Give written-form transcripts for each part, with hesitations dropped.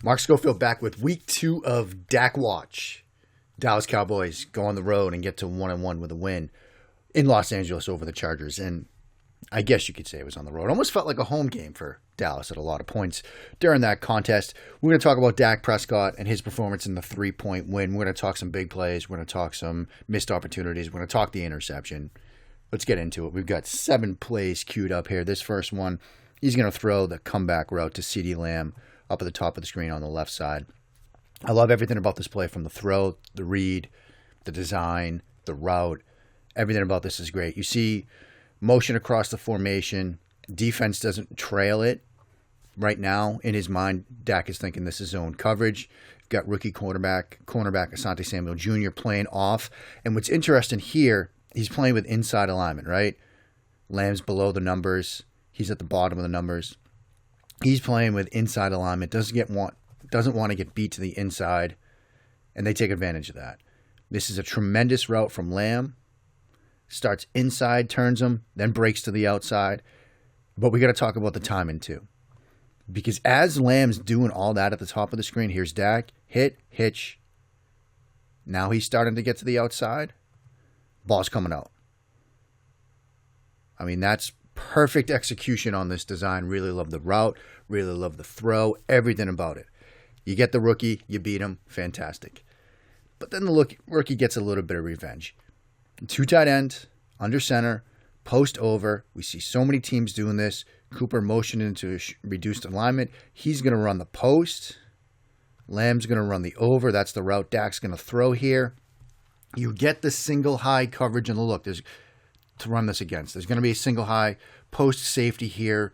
Mark Schofield back with week 2 of Dak Watch. Dallas Cowboys go on the road and get to 1-1 with a win in Los Angeles over the Chargers. And I guess you could say it was on the road. Almost felt like a home game for Dallas at a lot of points during that contest. We're going to talk about Dak Prescott and his performance in the 3-point win. We're going to talk some big plays. We're going to talk some missed opportunities. We're going to talk the interception. Let's get into it. We've got 7 plays queued up here. This first one, he's going to throw the comeback route to CeeDee Lamb up at the top of the screen on the left side. I love everything about this play, from the throw, the read, the design, the route. Everything about this is great. You see motion across the formation. Defense doesn't trail it. Right now, in his mind, Dak is thinking this is zone coverage. You've got rookie cornerback Asante Samuel Jr. playing off. And what's interesting here, he's playing with inside alignment, right? Lamb's below the numbers. He's at the bottom of the numbers. He's playing with inside alignment. Doesn't want to get beat to the inside, and they take advantage of that. This is a tremendous route from Lamb. Starts inside, turns him, then breaks to the outside. But we got to talk about the timing too, because as Lamb's doing all that at the top of the screen, here's Dak, hit, hitch. Now he's starting to get to the outside. Ball's coming out. I mean, that's perfect execution on this design. Really love the route. Really love the throw. Everything about it. You get the rookie. You beat him. Fantastic. But then the rookie gets a little bit of revenge. 2 tight ends, under center, post over. We see so many teams doing this. Cooper motioned into reduced alignment. He's going to run the post. Lamb's going to run the over. That's the route Dak's going to throw here. You get the single high coverage, and look, there's to run this against. There's going to be a single high post safety here.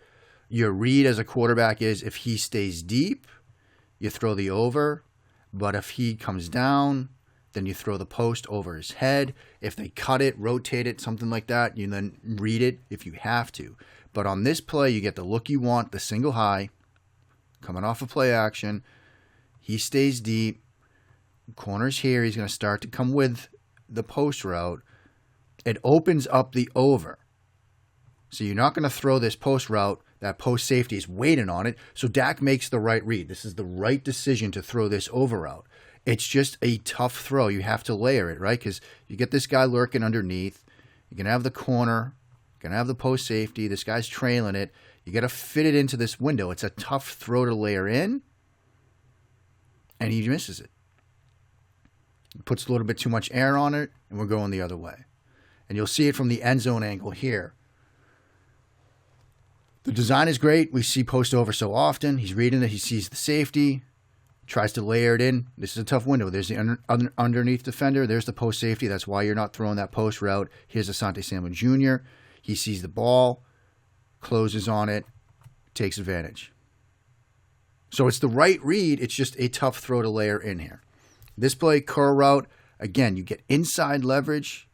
Your read as a quarterback is, if he stays deep, you throw the over. But if he comes down, then you throw the post over his head. If they cut it, rotate it, something like that, you then read it if you have to. But on this play, you get the look you want, the single high, coming off of play action. He stays deep. Corner's here. He's going to start to come with the post route. It opens up the over. So you're not going to throw this post route. That post safety is waiting on it. So Dak makes the right read. This is the right decision to throw this over route. It's just a tough throw. You have to layer it, right? Because you get this guy lurking underneath. You're going to have the corner. You're going to have the post safety. This guy's trailing it. You got to fit it into this window. It's a tough throw to layer in. And he misses it. Puts a little bit too much air on it, and we're going the other way. And you'll see it from the end zone angle here. The design is great. We see post over so often. He's reading it. He sees the safety. Tries to layer it in. This is a tough window. There's the underneath defender. There's the post safety. That's why you're not throwing that post route. Here's Asante Samuel Jr. He sees the ball, closes on it, takes advantage. So it's the right read. It's just a tough throw to layer in here. This play, curl route. Again, you get inside leverage.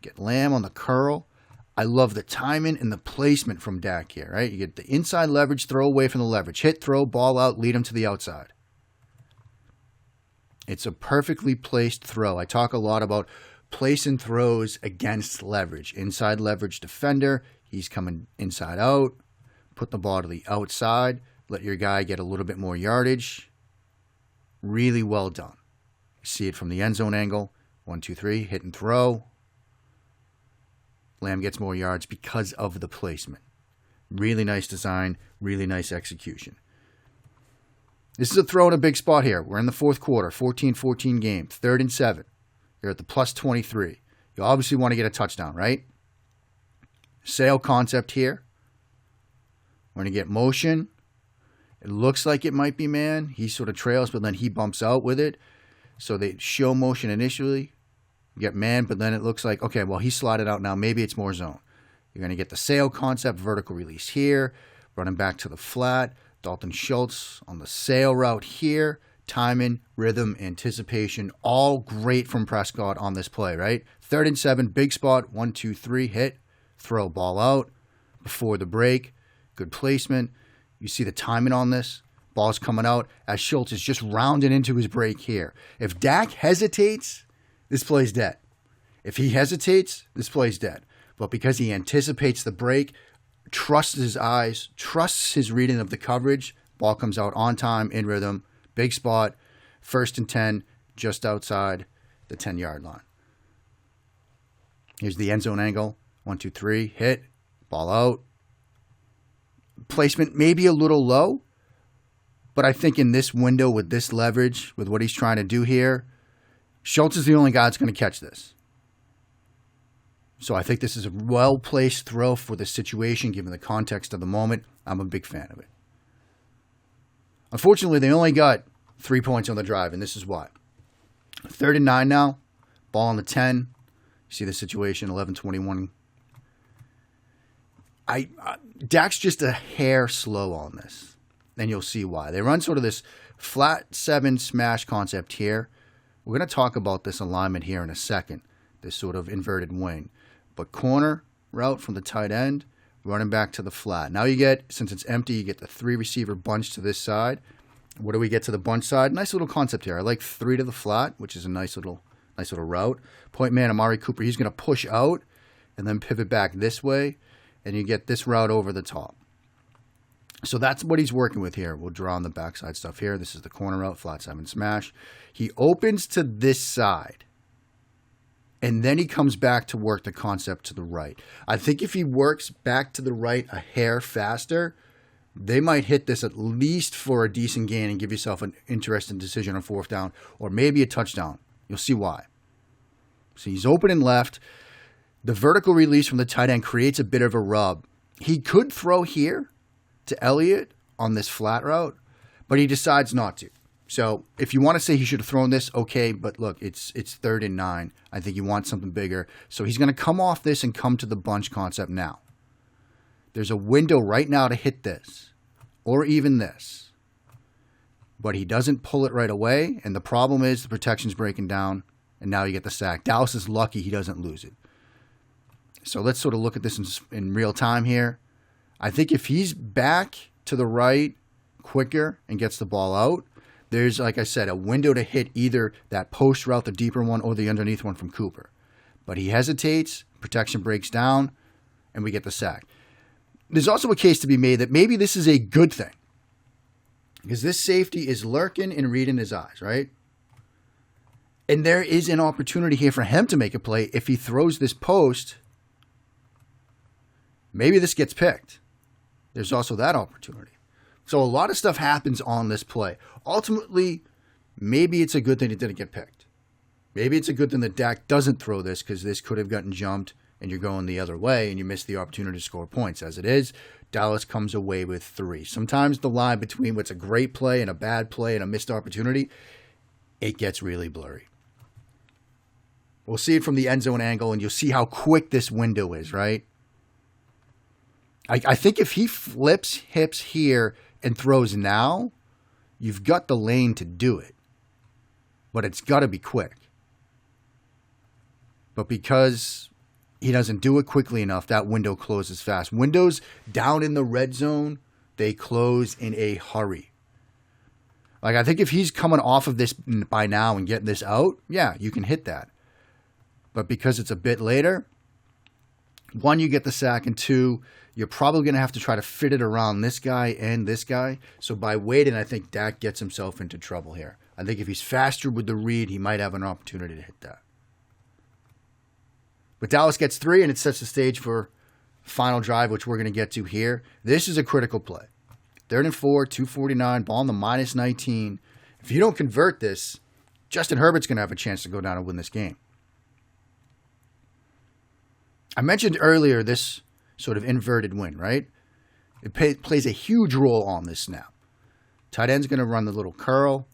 Get Lamb on the curl. I love the timing and the placement from Dak here, right? You get the inside leverage, throw away from the leverage. Hit, throw, ball out, lead him to the outside. It's a perfectly placed throw. I talk a lot about placing throws against leverage. Inside leverage defender. He's coming inside out. Put the ball to the outside. Let your guy get a little bit more yardage. Really well done. You see it from the end zone angle. 1, 2, 3. Hit and throw. Lamb gets more yards because of the placement. Really nice design. Really nice execution. This is a throw in a big spot here. We're in the fourth quarter, 14-14 game, 3rd and 7. You're at the plus 23. You obviously want to get a touchdown, right? Sail concept here. We're going to get motion. It looks like it might be man. He sort of trails, but then he bumps out with it. So they show motion initially. You get man, but then it looks like, okay, well, he slotted out now. Maybe it's more zone. You're going to get the sail concept, vertical release here, running back to the flat. Dalton Schultz on the sail route here. Timing, rhythm, anticipation, all great from Prescott on this play, right? 3rd and 7, big spot, 1, 2, 3, hit, throw, ball out before the break. Good placement. You see the timing on this. Ball's coming out as Schultz is just rounding into his break here. If Dak hesitates, this play's dead. If he hesitates, this play's dead. But because he anticipates the break, trusts his eyes, trusts his reading of the coverage, ball comes out on time, in rhythm, Big spot, 1st and 10, just outside the 10-yard line. Here's the end zone angle. 1, 2, 3, hit, ball out. Placement maybe a little low, but I think in this window with this leverage, with what he's trying to do here, Schultz is the only guy that's going to catch this. So I think this is a well-placed throw for the situation, given the context of the moment. I'm a big fan of it. Unfortunately, they only got 3 points on the drive, and this is why. 3rd and 9 now, ball on the 10. You see the situation, 11-21. Dak's just a hair slow on this, and you'll see why. They run sort of this flat 7 smash concept here. We're going to talk about this alignment here in a second, this sort of inverted wing. But corner route from the tight end, running back to the flat. Now you get, since it's empty, you get the 3 receiver bunch to this side. What do we get to the bunch side? Nice little concept here. I like 3 to the flat, which is a nice little route. Point man, Amari Cooper, he's going to push out and then pivot back this way, and you get this route over the top. So that's what he's working with here. We'll draw on the backside stuff here. This is the corner route, flat 7 smash. He opens to this side, and then he comes back to work the concept to the right. I think if he works back to the right a hair faster, they might hit this at least for a decent gain and give yourself an interesting decision on 4th down, or maybe a touchdown. You'll see why. So he's open and left. The vertical release from the tight end creates a bit of a rub. He could throw here to Elliott on this flat route, but he decides not to. So if you want to say he should have thrown this, okay, but look, it's 3rd and 9. I think you want something bigger. So he's going to come off this and come to the bunch concept now. There's a window right now to hit this, or even this. But he doesn't pull it right away, and the problem is the protection's breaking down, and now you get the sack. Dallas is lucky he doesn't lose it. So let's sort of look at this in real time here. I think if he's back to the right quicker and gets the ball out, there's, like I said, a window to hit either that post route, the deeper one, or the underneath one from Cooper. But he hesitates, protection breaks down, and we get the sack. There's also a case to be made that maybe this is a good thing, because this safety is lurking and reading his eyes, right? And there is an opportunity here for him to make a play. If he throws this post, maybe this gets picked. There's also that opportunity. So a lot of stuff happens on this play. Ultimately, maybe it's a good thing it didn't get picked. Maybe it's a good thing that Dak doesn't throw this, because this could have gotten jumped and you're going the other way and you miss the opportunity to score points. As it is, Dallas comes away with 3. Sometimes the line between what's a great play and a bad play and a missed opportunity, it gets really blurry. We'll see it from the end zone angle, and you'll see how quick this window is, right? I think if he flips hips here and throws now, you've got the lane to do it. But it's got to be quick. But because he doesn't do it quickly enough, that window closes fast. Windows down in the red zone, they close in a hurry. Like, I think if he's coming off of this by now and getting this out, yeah, you can hit that. But because it's a bit later, 1, you get the sack, and 2, you're probably going to have to try to fit it around this guy and this guy. So by waiting, I think Dak gets himself into trouble here. I think if he's faster with the read, he might have an opportunity to hit that. But Dallas gets 3, and it sets the stage for final drive, which we're going to get to here. This is a critical play. 3rd and 4, 2:49, ball on the -19. If you don't convert this, Justin Herbert's going to have a chance to go down and win this game. I mentioned earlier this sort of inverted win, right? It plays a huge role on this snap. Tight end's going to run the little curl,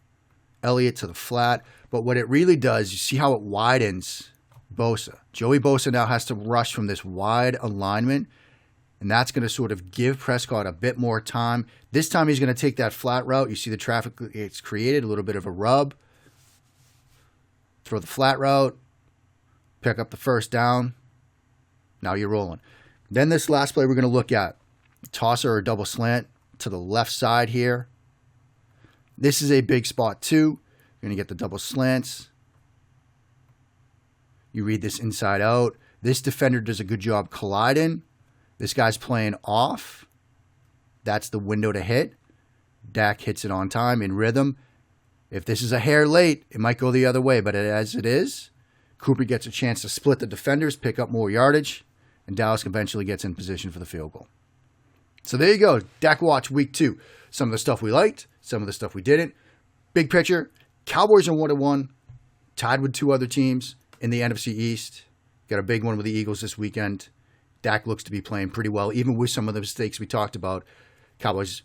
Elliott to the flat, but what it really does, you see how it widens Bosa. Joey Bosa now has to rush from this wide alignment, and that's going to sort of give Prescott a bit more time. This time he's going to take that flat route. You see the traffic it's created, a little bit of a rub. Throw the flat route, pick up the 1st down. Now you're rolling. Then this last play we're going to look at, tosser or double slant to the left side here. This is a big spot too. You're going to get the double slants. You read this inside out. This defender does a good job colliding. This guy's playing off. That's the window to hit. Dak hits it on time in rhythm. If this is a hair late, it might go the other way. But as it is, Cooper gets a chance to split the defenders, pick up more yardage, and Dallas eventually gets in position for the field goal. So there you go. Dak Watch Week 2. Some of the stuff we liked, some of the stuff we didn't. Big picture, Cowboys are 1-1, tied with 2 other teams in the NFC East. Got a big one with the Eagles this weekend. Dak looks to be playing pretty well, even with some of the mistakes we talked about. Cowboys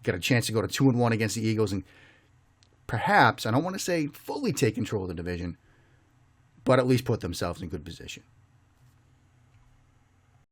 got a chance to go to 2-1 against the Eagles and perhaps, I don't want to say fully take control of the division, but at least put themselves in good position.